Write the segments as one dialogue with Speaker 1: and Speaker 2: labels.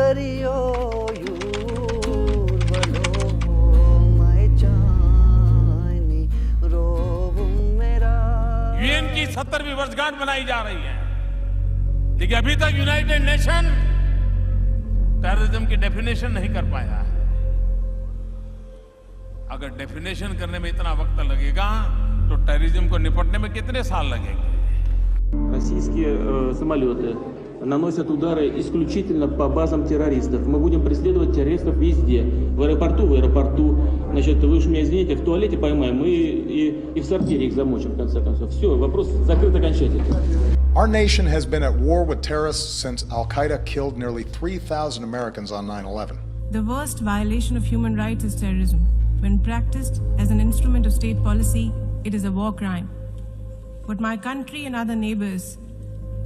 Speaker 1: kariyo yurvalo my chani rovum mera.
Speaker 2: UN की 70वीं वर्षगांठ मनाई जा रही है, लेकिन अभी तक यूनाइटेड नेशन टेररिज्म की डेफिनेशन नहीं कर पाया है। अगर डेफिनेशन करने में इतना वक्त लगेगा तो टेररिज्म को निपटने में कितने साल लगेंगे?
Speaker 3: Российские самолеты наносят удары исключительно по базам террористов. Мы будем преследовать террористов везде. В аэропорту. Значит, вы уж меня извините, в туалете поймаем и в сортире их замочим, в конце концов. Все, вопрос закрыт окончательно.
Speaker 4: Our nation has been at war with terrorists since Al-Qaeda killed nearly 3,000 Americans on 9/11.
Speaker 5: The worst violation of human rights is terrorism. When practiced as an instrument of state policy, it is a war crime. What my country and other neighbors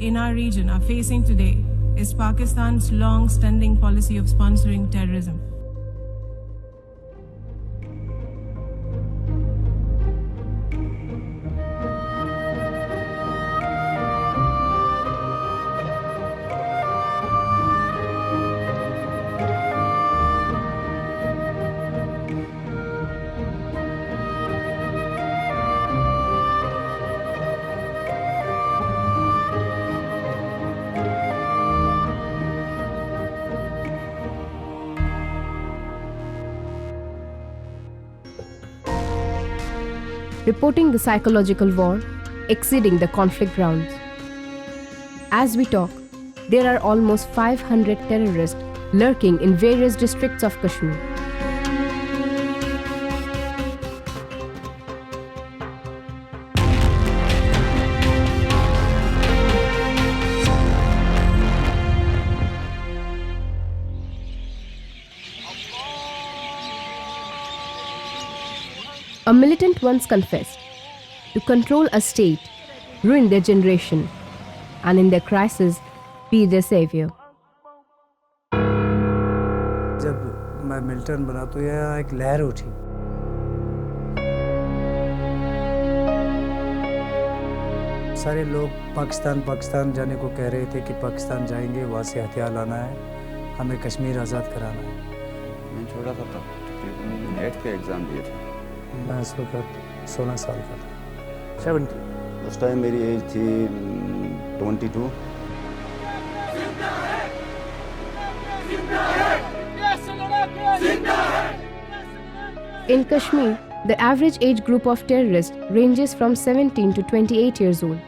Speaker 5: in our region are facing today is Pakistan's long-standing policy of sponsoring terrorism.
Speaker 6: Reporting the psychological war, exceeding the conflict grounds. As we talk, there are almost 500 terrorists lurking in various districts of Kashmir. A militant once confessed, to control a state, ruin their generation, and in their crisis, be their savior.
Speaker 7: जब मैं militant बना तो यह एक लहर उठी। सारे लोग पाकिस्तान जाने को कह रहे थे कि पाकिस्तान जाएंगे, वहाँ से हथियार लाना है, हमें कश्मीर आज़ाद कराना है।
Speaker 8: मैं छोटा सा था, तकरीबन 8th के एग्ज़ाम दिए थे।
Speaker 7: मैं उस वक्त 16 साल का था। 70
Speaker 8: उस टाइम मेरी एज थी 22।
Speaker 6: In Kashmir, the average age group of terrorists ranges from 17 to 28 years old.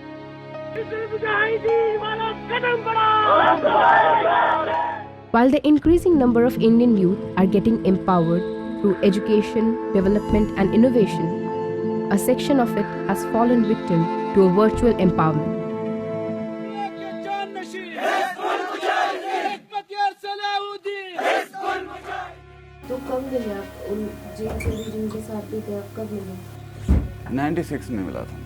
Speaker 6: While the increasing number of Indian youth are getting empowered through education, development and innovation, a section of it has fallen victim to a virtual empowerment.
Speaker 9: तो कब मिले आप उन jail से भी जिनके साथ भी थे, आप कब मिले?
Speaker 8: 96 में मिला था।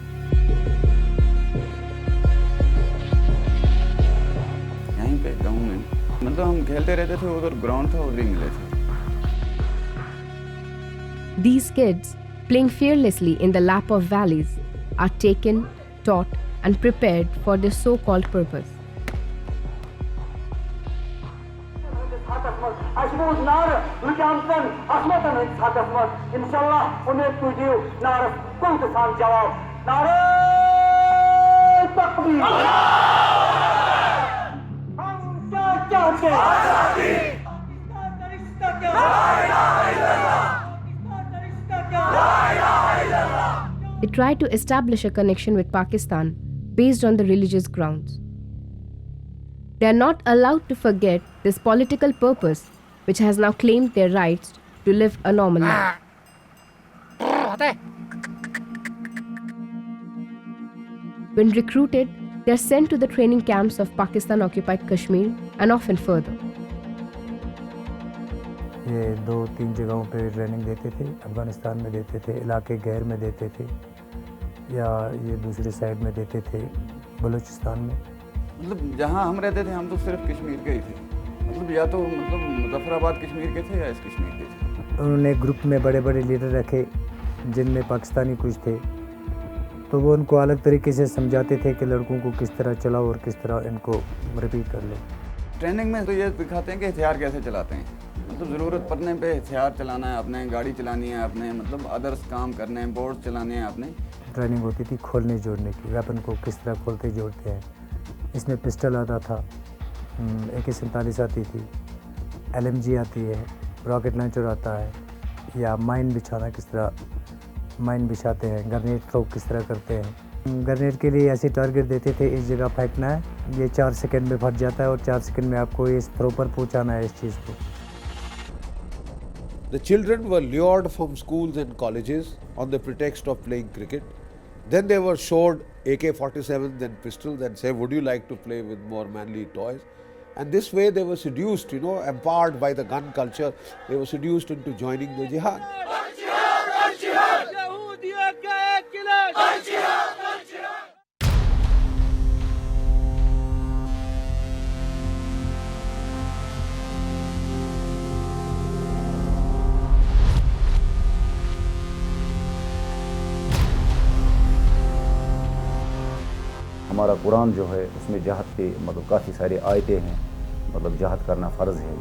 Speaker 8: यहीं पे गाँव में, मतलब हम खेलते रहते थे, उधर ग्राउंड था, उधर ही मिले थे।
Speaker 6: These kids, playing fearlessly in the lap of valleys, are taken, taught and prepared for their so-called purpose. They try to establish a connection with Pakistan based on the religious grounds. They are not allowed to forget this political purpose, which has now claimed their rights to live a normal life. When recruited, they are sent to the training camps of Pakistan-occupied Kashmir and often further.
Speaker 7: ये 2-3 जगहों पे training देते थे, अफगानिस्तान में देते थे, इलाके गैर में देते थे, या ये दूसरी साइड में देते थे, बलूचिस्तान में।
Speaker 8: मतलब जहाँ हम रहते थे, हम तो सिर्फ कश्मीर के ही थे। मतलब या तो मुजफ्फराबाद कश्मीर के थे या इस कश्मीर के थे।
Speaker 7: उन्होंने ग्रुप में बड़े बड़े लीडर रखे, जिनमें पाकिस्तानी कुछ थे, तो वो उनको अलग तरीके से समझाते थे कि लड़कों को किस तरह चलाओ और किस तरह इनको रिपीट कर लो।
Speaker 8: ट्रेनिंग में तो ये दिखाते हैं कि हथियार कैसे चलाते हैं, मतलब ज़रूरत पड़ने पे हथियार चलाना है, अपने गाड़ी चलानी है, अपने मतलब अदर्स काम करने हैं, बोर्ड चलाने हैं अपने।
Speaker 7: ट्रेनिंग होती थी खोलने जोड़ने की, वेपन को किस तरह खोलते जोड़ते हैं। इसमें पिस्टल आता था, AK-47 आती थी, LMG आती है, रॉकेट लॉन्चर आता है, या माइन बिछाना किस तरह माइन बिछाते हैं, ग्रेनेड थ्रो किस तरह करते हैं। ग्रेनेड के लिए ऐसे टारगेट देते थे, इस जगह फेंकना है, ये 4 सेकंड में फट जाता है और 4 सेकंड में आपको इस थ्रो पर पहुंचाना है इस चीज़ को।
Speaker 10: The children were lured from schools and colleges on the pretext of playing cricket. Then they were showed AK-47s and pistols and say, would you like to play with more manly toys? And this way they were seduced, empowered by the gun culture, they were seduced into joining the jihad.
Speaker 11: हमारा कुरान जो है उसमें जहाद के मतलब काफ़ी सारे आयतें हैं, मतलब जहाद करना फ़र्ज़ है।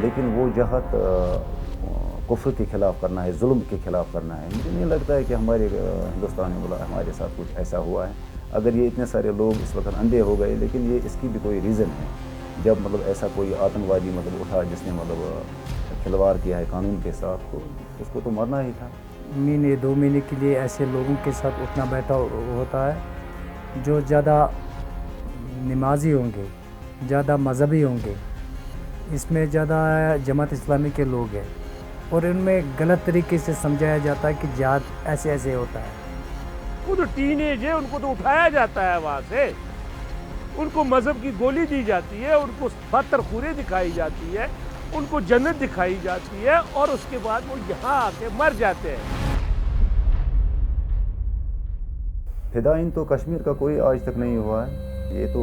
Speaker 11: लेकिन वो जहाद कुफ्र के ख़िलाफ़ करना है, जुल्म के ख़िलाफ़ करना है। मुझे नहीं लगता है कि हमारे हिंदुस्तान में बोला हमारे साथ कुछ ऐसा हुआ है। अगर ये इतने सारे लोग इस वक्त अंधे हो गए, लेकिन ये इसकी भी कोई रीज़न है। जब मतलब ऐसा कोई आतंकवादी मतलब उठा जिसने मतलब खिलवाड़ किया है कानून के साथ, तो उसको तो मरना ही था।
Speaker 7: महीने 2 महीने के लिए ऐसे लोगों के साथ उठना बैठा होता है जो ज़्यादा नमाजी होंगे, ज़्यादा मजहबी होंगे, इसमें ज़्यादा जमात इस्लामी के लोग हैं, और इनमें गलत तरीके से समझाया जाता है कि जिहाद ऐसे ऐसे होता है।
Speaker 2: वो तो टीनेज है, उनको तो उठाया जाता है वहाँ से, उनको मजहब की गोली दी जाती है, उनको पत्थर खूरे दिखाई जाती है, उनको जन्नत दिखाई जाती है, और उसके बाद वो यहाँ आके मर जाते हैं।
Speaker 11: फिदाइन तो कश्मीर का कोई आज तक नहीं हुआ है। ये तो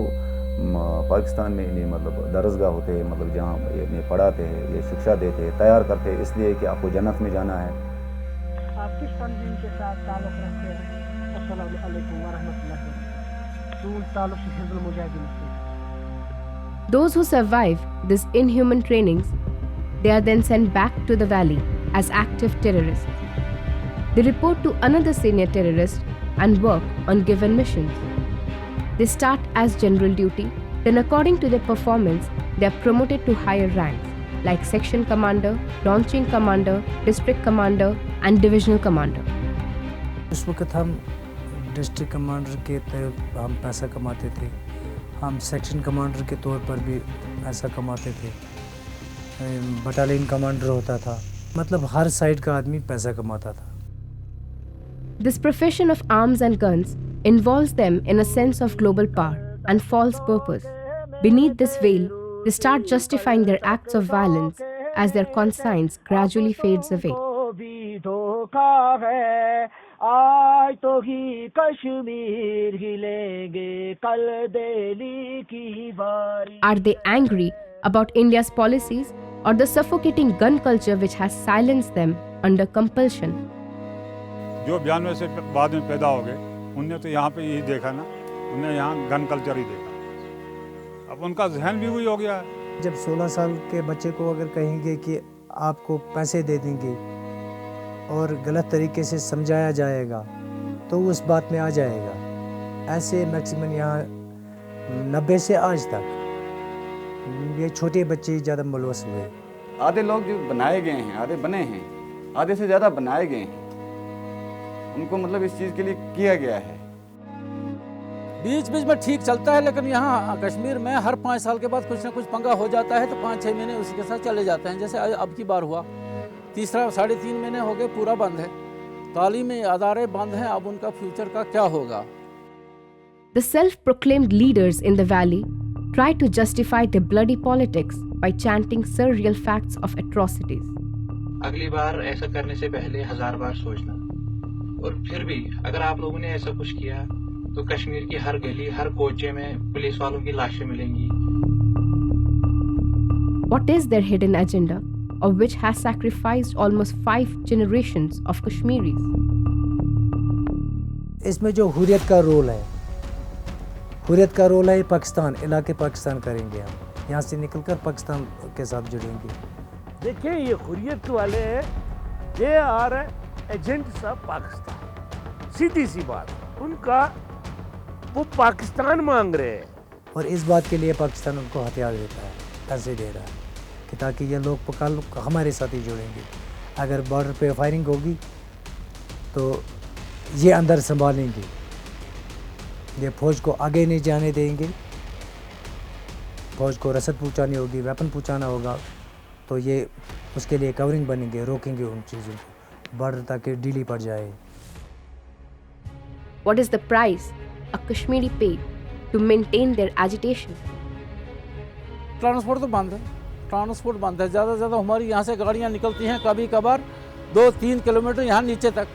Speaker 11: पाकिस्तान में इन्हें मतलब दरसगाह होते हैं, मतलब जहाँ इन्हें पढ़ाते हैं, ये शिक्षा देते हैं, तैयार करते हैं इसलिए कि आपको जन्नत में जाना है।
Speaker 12: आप किस तंजीम के साथ ताल्लुक़ रखते हैं? अस्सलामु अलैकुम व रहमतुल्लाहि व बरकातहू। ताल्लुक़ से हिज़्बुल मुजाहिदीन से।
Speaker 6: Those who survive these inhuman trainings, they are then sent back to the valley as active terrorists. They report to another senior terrorist and work on given missions. They start as general duty, then according to their performance, they are promoted to higher ranks like section commander, launching commander, district commander and divisional commander.
Speaker 7: उस वक्त हम district commander के तहत हम पैसा कमाते थे, हम सेक्शन कमांडर के तौर पर भी पैसा कमाते थे, बटालियन कमांडर होता था, मतलब हर साइड का आदमी पैसा कमाता था।
Speaker 6: This profession of arms and guns involves them in a sense of global power and false purpose. Beneath this veil, they start justifying their acts of violence as their conscience gradually fades away. Are they angry about India's policies or the suffocating gun culture which has silenced them under compulsion?
Speaker 13: जो 92 से बाद में पैदा हो गए, उनने तो यहाँ पे यही देखा ना, उन्हें यहाँ गन कल्चर ही देखा। अब उनका जहन भी वही हो गया है।
Speaker 7: जब 16 साल के बच्चे को अगर कहेंगे कि आपको पैसे दे देंगे और गलत तरीके से समझाया जाएगा तो उस बात में आ जाएगा। ऐसे मैक्सिमम यहाँ 90 से आज तक ये छोटे बच्चे ज़्यादा मुलवस हुए।
Speaker 8: आधे लोग जो बनाए गए हैं, आधे बने हैं, आधे से ज़्यादा बनाए गए हैं, उनको मतलब इस चीज़ के लिए किया गया है।
Speaker 14: बीच बीच में ठीक चलता है, लेकिन यहाँ कश्मीर में हर 5 साल के बाद कुछ ना कुछ पंगा हो जाता है, तो 5-6 महीने उसी के साथ चले जाते हैं। जैसे अब की बार हुआ, 3.5 महीने हो गए पूरा बंद है, तालीमी अदारे बंद हैं, अब उनका फ्यूचर का क्या होगा?
Speaker 6: The self-proclaimed leaders in the valley try to justify their bloody politics by chanting surreal facts of atrocities.
Speaker 15: अगली बार ऐसा करने से पहले 1000 बार सोचना, और फिर भी अगर आप लोगों ने ऐसा कुछ किया तो कश्मीर की हर गली, हर कोचे में पुलिस वालों की लाशें मिलेंगी।
Speaker 6: What is their hidden agenda, of which has sacrificed almost 5 generations of Kashmiris?
Speaker 7: इसमें जो हुर्रियत का रोल है, हुर्रियत का रोल है पाकिस्तान, इलाके पाकिस्तान करेंगे हम, यहाँ से निकलकर पाकिस्तान के साथ जुड़ेंगे।
Speaker 2: देखिए ये हुर्रियत वाले हैं, they are agents of Pakistan, सीधी सी बात, उनका वो पाकिस्तान मांग रहे हैं।
Speaker 7: और इस बात के लिए पाकिस्तान उनको हथियार देता है, पैसे दे रहा है कि ताकि ये लोग पकड़ हमारे साथ ही जुड़ेंगे। अगर बॉर्डर पे फायरिंग होगी तो ये अंदर संभालेंगे, ये फौज को आगे नहीं जाने देंगे, फौज को रसद पहुंचानी होगी, वेपन पहुंचाना होगा, तो ये उसके लिए कवरिंग बनेंगे, रोकेंगे उन चीज़ों को, बॉर्डर ताकि ढीली पड़ जाए।
Speaker 6: What is the price a Kashmiri paid to maintain their agitation?
Speaker 14: Transport तो बंद है, ट्रांसपोर्ट बंद है। ज़्यादा से ज़्यादा हमारी यहाँ से गाड़ियाँ निकलती हैं कभी कभार 2-3 किलोमीटर यहाँ नीचे तक,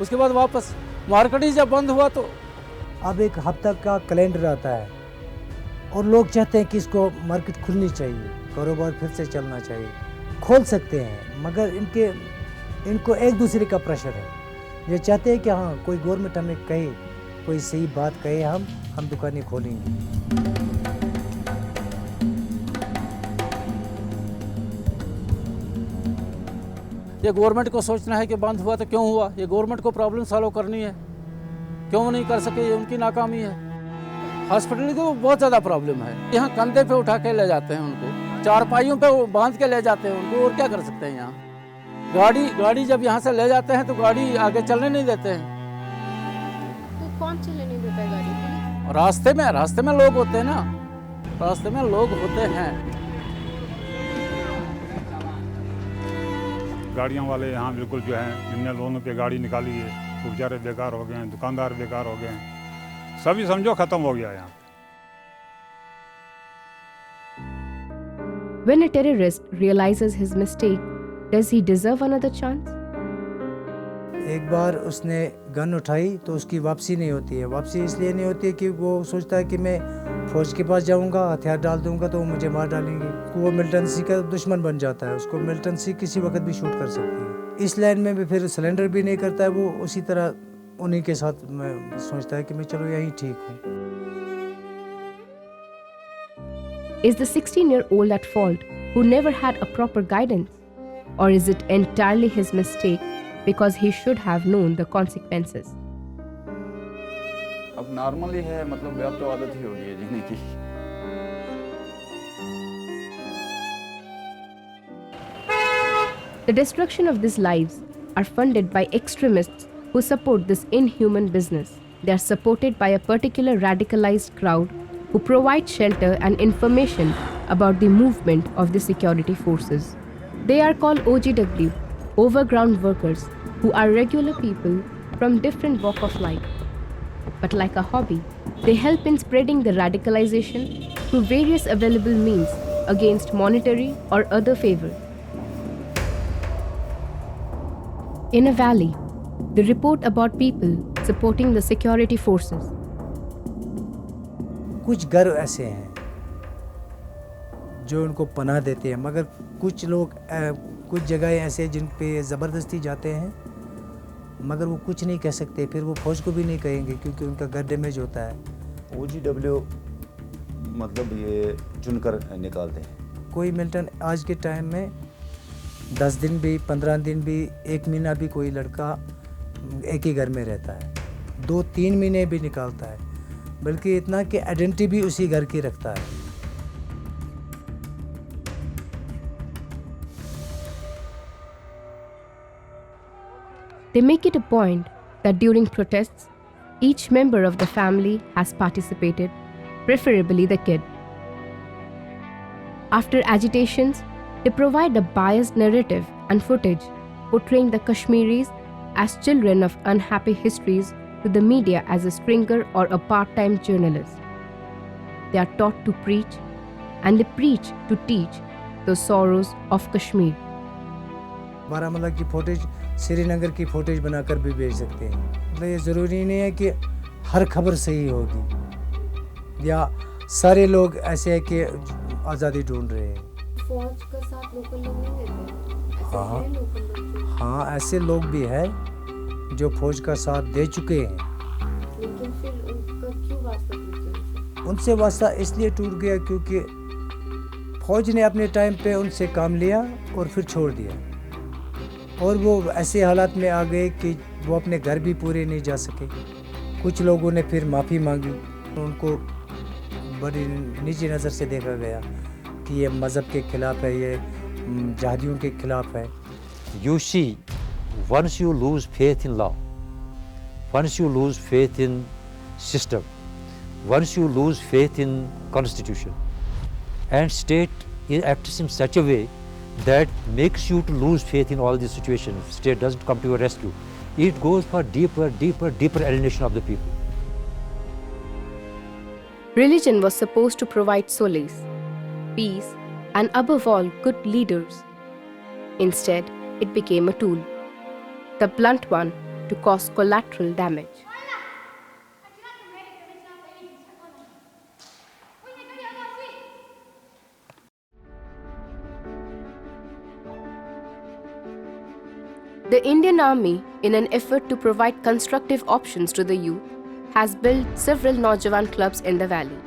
Speaker 14: उसके बाद वापस। मार्केट ही जब बंद हुआ तो
Speaker 7: अब एक हफ्ता का कैलेंडर आता है और लोग चाहते हैं कि इसको मार्केट खुलनी चाहिए, कारोबार फिर से चलना चाहिए। खोल सकते हैं मगर इनको एक दूसरे का प्रेशर है। ये चाहते हैं कि हाँ कोई गवर्नमेंट हमें कहे, कोई सही बात कहे, हम दुकानें खोलेंगे।
Speaker 14: ये गवर्नमेंट को सोचना है कि बंद हुआ तो क्यों हुआ, ये गवर्नमेंट को प्रॉब्लम सॉल्व करनी है, क्यों नहीं कर सके, ये उनकी नाकामी है। हॉस्पिटल की तो बहुत ज़्यादा प्रॉब्लम है, यहाँ कंधे पे उठा के ले जाते हैं उनको, चारपाइयों पे बांध के ले जाते हैं उनको, और क्या कर सकते हैं। यहाँ गाड़ी जब यहाँ से ले जाते हैं तो गाड़ी आगे चलने नहीं देते हैं।
Speaker 9: तो कौन चलने नहीं देता है गाड़ी?
Speaker 14: रास्ते में लोग होते हैं ना, रास्ते में लोग होते हैं।
Speaker 13: गाड़ियों वाले यहाँ बिल्कुल जो है, जिनने लोनों पे गाड़ी निकाली है वो बेचारे बेकार हो गए हैं, दुकानदार बेकार हो गए हैं, सभी समझो खत्म हो गया यहाँ।
Speaker 6: When a terrorist realizes his mistake, does he deserve another chance?
Speaker 7: एक बार उसने गन उठाई तो उसकी वापसी नहीं होती है। वापसी इसलिए नहीं होती है कि वो सोचता है कि मैं फौज के पास जाऊंगा, हथियार डाल दूंगा तो वो मुझे मार डालेंगे। वो मिलिटेंसी का दुश्मन बन जाता है, उसको मिलिटेंसी किसी वक्त भी शूट कर सकती है। इस लाइन में भी फिर सरेंडर भी नहीं करता है, वो उसी तरह उन्हीं के साथ में सोचता है कि मैं चलो यहीं ठीक हूँ।
Speaker 6: Is the 16-year-old at fault who never had a proper guidance? Or is it entirely his mistake because he should have known the consequences?
Speaker 8: अब नॉर्मल ही है, मतलब अब तो आदत ही हो गई है जीने की।
Speaker 6: The destruction of these lives are funded by extremists who support this inhuman business. They are supported by a particular radicalized crowd who provide shelter and information about the movement of the security forces. They are called OGW, overground workers, who are regular people from different walk of life. But like a hobby, they help in spreading the radicalization through various available means against monetary or other favor. In a valley, they report about people supporting the security forces.
Speaker 7: कुछ घर ऐसे हैं जो उनको पनाह देते हैं, मगर कुछ लोग कुछ जगह ऐसे जिन पे ज़बरदस्ती जाते हैं, मगर वो कुछ नहीं कह सकते, फिर वो फौज को भी नहीं कहेंगे क्योंकि उनका घर डैमेज होता है।
Speaker 11: OGW मतलब ये चुनकर निकालते हैं।
Speaker 7: कोई मिलिटेंट आज के टाइम में 10 दिन भी, 15 दिन भी, 1 महीना भी कोई लड़का एक ही घर में रहता है, 2-3 महीने भी निकालता है, बल्कि इतना कि आइडेंटिटी भी उसी घर की रखता है।
Speaker 6: They make it a point that during protests, each member of the family has participated, preferably the kid. After agitations, they provide a biased narrative and footage portraying the Kashmiris as children of unhappy histories to the media as a stringer or a part-time journalist. They are taught to preach, and they preach to teach the sorrows of Kashmir.
Speaker 7: Baramulla की footage Srinagar की footage बनाकर भी भेज सकते हैं। मतलब ये ज़रूरी नहीं है कि हर खबर सही होगी या सारे लोग ऐसे हैं कि आज़ादी ढूंढ रहे हैं।
Speaker 9: फौज का साथ लोकल लोग नहीं देते?
Speaker 7: हाँ
Speaker 9: लोकल लोग
Speaker 7: हाँ, ऐसे लोग भी हैं जो फौज का साथ दे चुके हैं
Speaker 9: वास्ता टूट गया?
Speaker 7: उनसे वास्ता इसलिए टूट गया क्योंकि फौज ने अपने टाइम पे उनसे काम लिया और फिर छोड़ दिया, और वो ऐसे हालात में आ गए कि वो अपने घर भी पूरे नहीं जा सके। कुछ लोगों ने फिर माफ़ी मांगी, उनको बड़ी निजी नज़र से देखा गया कि ये मज़हब के ख़िलाफ़ है, ये जहादियों के ख़िलाफ़ है।
Speaker 16: You see, once you lose faith in law, once you lose faith in system, once you lose faith in constitution, and state acts in such a way that makes you to lose faith in all these situations, state doesn't come to your rescue, it goes for deeper alienation of the people.
Speaker 6: Religion was supposed to provide solace, peace, and above all, good leaders. Instead, it became a tool, the blunt one, to cause collateral damage. The Indian Army, in an effort to provide constructive options to the youth, has built several Naujawan clubs in the valley.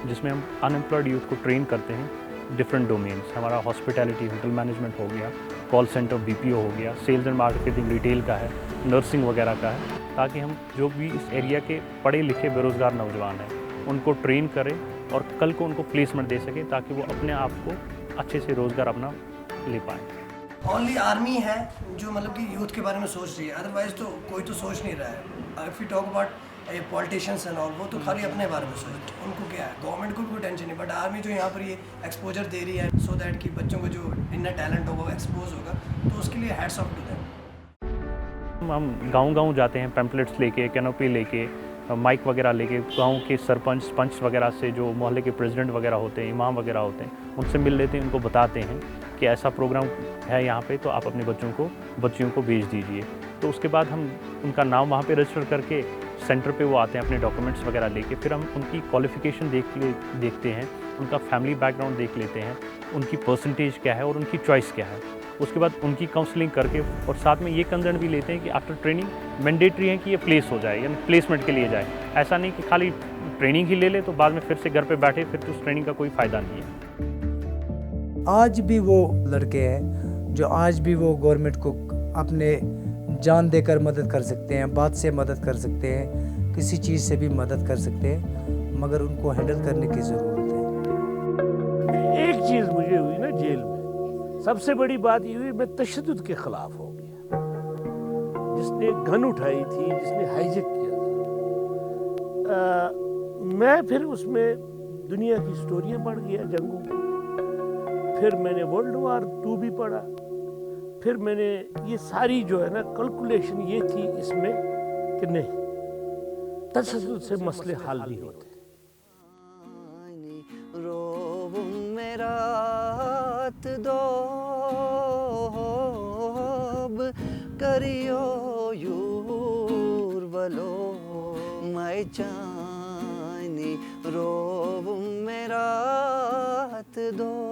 Speaker 17: जिसमें हम unemployed youth को train करते हैं different domains. हमारा hospitality, hotel management हो गया, call centre BPO हो गया, सेल्स एंड मार्केटिंग रिटेल का है, नर्सिंग वगैरह का है, ताकि हम जो भी इस एरिया के पढ़े लिखे बेरोज़गार नौजवान हैं उनको ट्रेन करें और कल को उनको प्लेसमेंट दे सकें, ताकि वो अपने आप को अच्छे से रोज़गार अपना ले पाएँ।
Speaker 18: ओनली आर्मी है जो मतलब कि यूथ के बारे में सोच रही है, अदरवाइज तो कोई तो सोच नहीं रहा है। If you talk about politicians and all, वो तो खाली अपने बारे में सोचते हैं, उनको क्या है, गवर्नमेंट को कोई टेंशन नहीं। बट आर्मी जो यहाँ पर ये एक्सपोजर दे रही है सो दैट कि बच्चों को जो इनर टैलेंट होगा वो एक्सपोज होगा, तो उसके लिए हैट्स ऑफ टू देम।
Speaker 17: हम गांव-गांव जाते हैं, पैम्पलेट्स लेके, कैनोपी लेके, माइक वगैरह लेके, गांव के सरपंच पंच वगैरह से, जो मोहल्ले के प्रेसिडेंट वगैरह होते हैं, इमाम वगैरह होते हैं, उनसे मिल लेते हैं, उनको बताते हैं कि ऐसा प्रोग्राम है यहाँ पे, तो आप अपने बच्चियों को भेज दीजिए। तो उसके बाद हम उनका नाम वहाँ पे रजिस्टर करके सेंटर पे वो आते हैं अपने डॉक्यूमेंट्स वगैरह लेके, फिर हम उनकी क्वालिफ़िकेशन देखते हैं, उनका फैमिली बैकग्राउंड देख लेते हैं, उनकी परसेंटेज क्या है और उनकी चॉइस क्या है। उसके बाद उनकी काउंसलिंग करके और साथ में ये कंसर्न भी लेते हैं कि आफ्टर ट्रेनिंग मैंडेटरी है कि ये प्लेस हो जाए, यानी प्लेसमेंट के लिए जाए। ऐसा नहीं कि खाली ट्रेनिंग ही ले ले तो बाद में फिर से घर पे बैठे, फिर तो उस ट्रेनिंग का कोई फ़ायदा नहीं है।
Speaker 7: आज भी वो लड़के हैं जो आज भी वो गवर्नमेंट को अपने जान देकर मदद कर सकते हैं, बात से मदद कर सकते हैं, किसी चीज़ से भी मदद कर सकते हैं, मगर उनको हैंडल करने की ज़रूरत है।
Speaker 2: एक चीज़ मुझे हुई ना जेल में, सबसे बड़ी बात ये हुई, मैं तशद्दुद के खिलाफ हो गया। जिसने गन उठाई थी, जिसने हाईजेक किया था, मैं फिर उसमें दुनिया की स्टोरियाँ पढ़ गया, जंगों की। फिर मैंने वर्ल्ड वार 2 भी पढ़ा। फिर मैंने ये सारी जो है ना कैलकुलेशन ये थी इसमें कि नहीं, तशद्दुद से मसले हल नहीं होते।
Speaker 1: करियो यूर बलो मैं चानी रोब मेरा दो